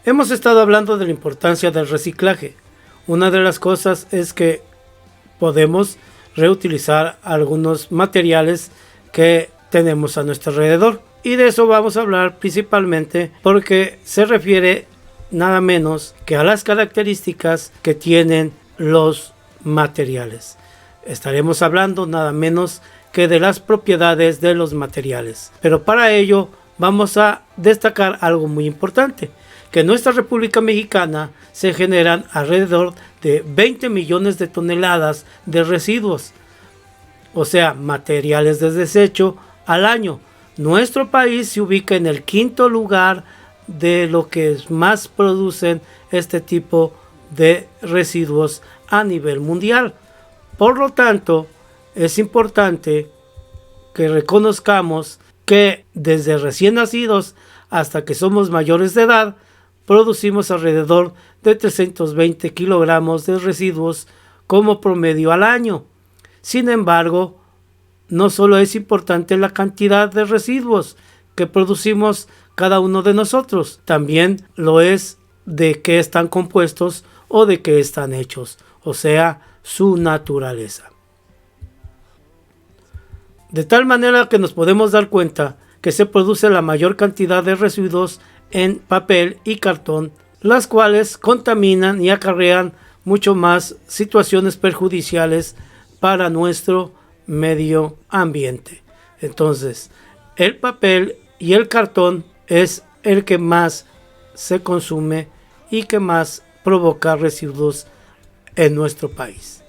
Hemos estado hablando de la importancia del reciclaje. Una de las cosas es que podemos reutilizar algunos materiales que tenemos a nuestro alrededor. Y de eso vamos a hablar principalmente porque se refiere nada menos que a las características que tienen los materiales. Estaremos hablando nada menos que de las propiedades de los materiales. Pero para ello vamos a destacar algo muy importante, que en nuestra República Mexicana se generan alrededor de 20 millones de toneladas de residuos, o sea, materiales de desecho al año. Nuestro país se ubica en el quinto lugar de lo que más producen este tipo de residuos a nivel mundial. Por lo tanto, es importante que reconozcamos que desde recién nacidos hasta que somos mayores de edad, producimos alrededor de 320 kilogramos de residuos como promedio al año. Sin embargo, no solo es importante la cantidad de residuos que producimos cada uno de nosotros, también lo es de qué están compuestos o de qué están hechos, o sea, su naturaleza. De tal manera que nos podemos dar cuenta que se produce la mayor cantidad de residuos en papel y cartón, las cuales contaminan y acarrean mucho más situaciones perjudiciales para nuestro medio ambiente. Entonces, el papel y el cartón es el que más se consume y que más provoca residuos en nuestro país.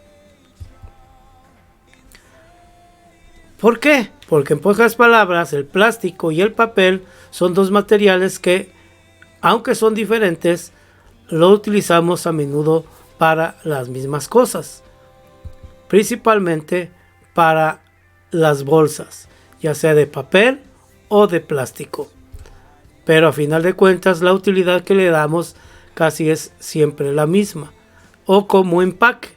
¿Por qué? Porque en pocas palabras, el plástico y el papel son dos materiales que, aunque son diferentes, lo utilizamos a menudo para las mismas cosas, principalmente para las bolsas, ya sea de papel o de plástico. Pero a final de cuentas, la utilidad que le damos casi es siempre la misma, o como empaque,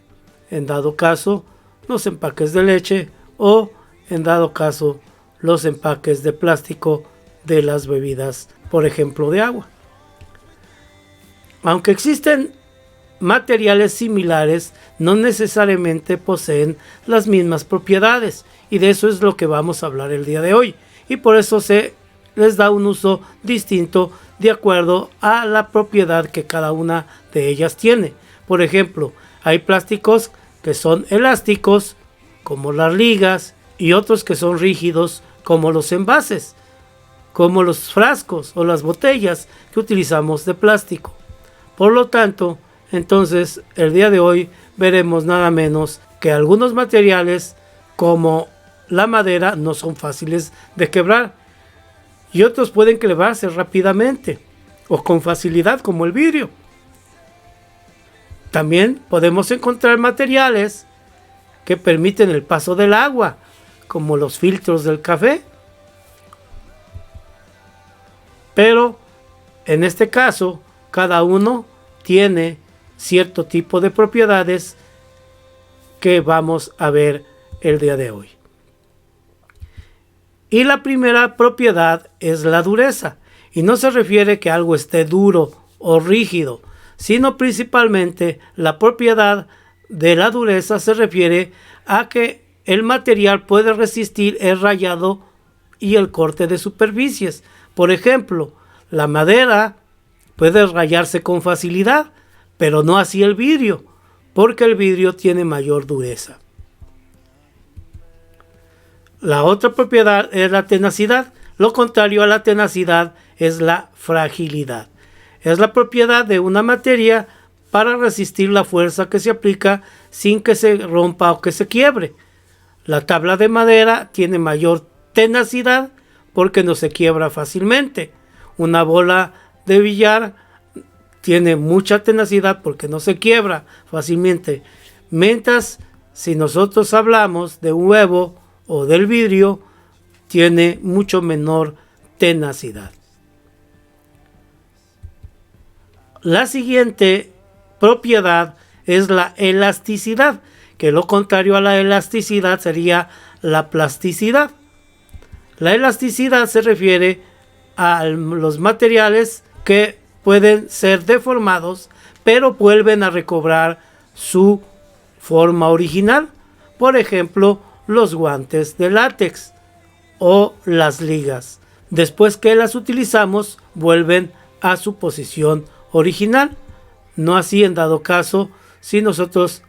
en dado caso, los empaques de leche o en dado caso los empaques de plástico de las bebidas, por ejemplo de agua. Aunque existen materiales similares, no necesariamente poseen las mismas propiedades, y de eso es lo que vamos a hablar el día de hoy, y por eso se les da un uso distinto de acuerdo a la propiedad que cada una de ellas tiene. Por ejemplo, hay plásticos que son elásticos, como las ligas, y otros que son rígidos, como los envases, como los frascos o las botellas que utilizamos de plástico. Por lo tanto, entonces, el día de hoy veremos nada menos que algunos materiales, como la madera, no son fáciles de quebrar, y otros pueden quebrarse rápidamente o con facilidad, como el vidrio. También podemos encontrar materiales que permiten el paso del agua, como los filtros del café. Pero en este caso, cada uno tiene cierto tipo de propiedades que vamos a ver el día de hoy. Y la primera propiedad es la dureza, y no se refiere que algo esté duro o rígido, sino principalmente la propiedad de la dureza se refiere a que el material puede resistir el rayado y el corte de superficies. Por ejemplo, la madera puede rayarse con facilidad, pero no así el vidrio, porque el vidrio tiene mayor dureza. La otra propiedad es la tenacidad. Lo contrario a la tenacidad es la fragilidad. Es la propiedad de una materia para resistir la fuerza que se aplica sin que se rompa o que se quiebre. La tabla de madera tiene mayor tenacidad porque no se quiebra fácilmente. Una bola de billar tiene mucha tenacidad porque no se quiebra fácilmente. Mientras, si nosotros hablamos de un huevo o del vidrio, tiene mucho menor tenacidad. La siguiente propiedad es la elasticidad, que lo contrario a la elasticidad sería la plasticidad. La elasticidad se refiere a los materiales que pueden ser deformados, pero vuelven a recobrar su forma original. Por ejemplo, los guantes de látex o las ligas. Después que las utilizamos, vuelven a su posición original. No así en dado caso si nosotros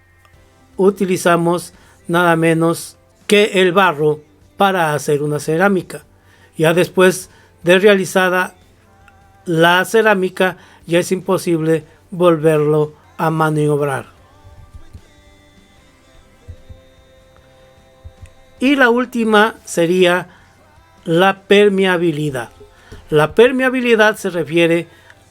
utilizamos nada menos que el barro para hacer una cerámica. Ya después de realizada la cerámica, ya es imposible volverlo a maniobrar. Y la última sería la permeabilidad. La permeabilidad se refiere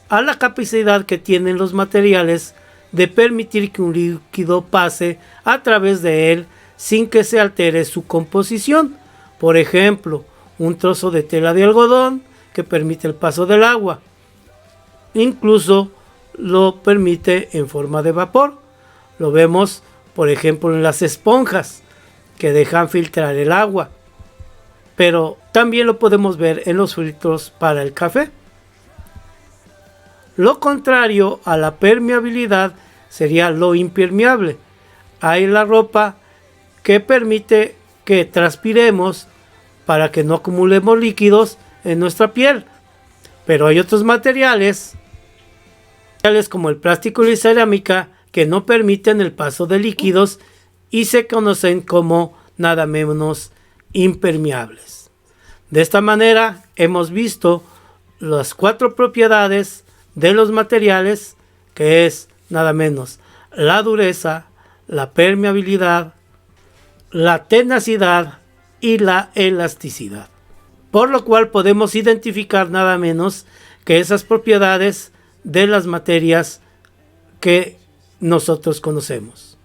a la capacidad que tienen los materiales de permitir que un líquido pase a través de él sin que se altere su composición. Por ejemplo, un trozo de tela de algodón que permite el paso del agua. Incluso lo permite en forma de vapor. Lo vemos, por ejemplo, en las esponjas que dejan filtrar el agua. Pero también lo podemos ver en los filtros para el café. Lo contrario a la permeabilidad sería lo impermeable. Hay la ropa que permite que transpiremos para que no acumulemos líquidos en nuestra piel. Pero hay otros materiales como el plástico y la cerámica que no permiten el paso de líquidos y se conocen como nada menos impermeables. De esta manera hemos visto las 4 propiedades de los materiales, que es nada menos la dureza, la permeabilidad, la tenacidad y la elasticidad. Por lo cual podemos identificar nada menos que esas propiedades de las materias que nosotros conocemos.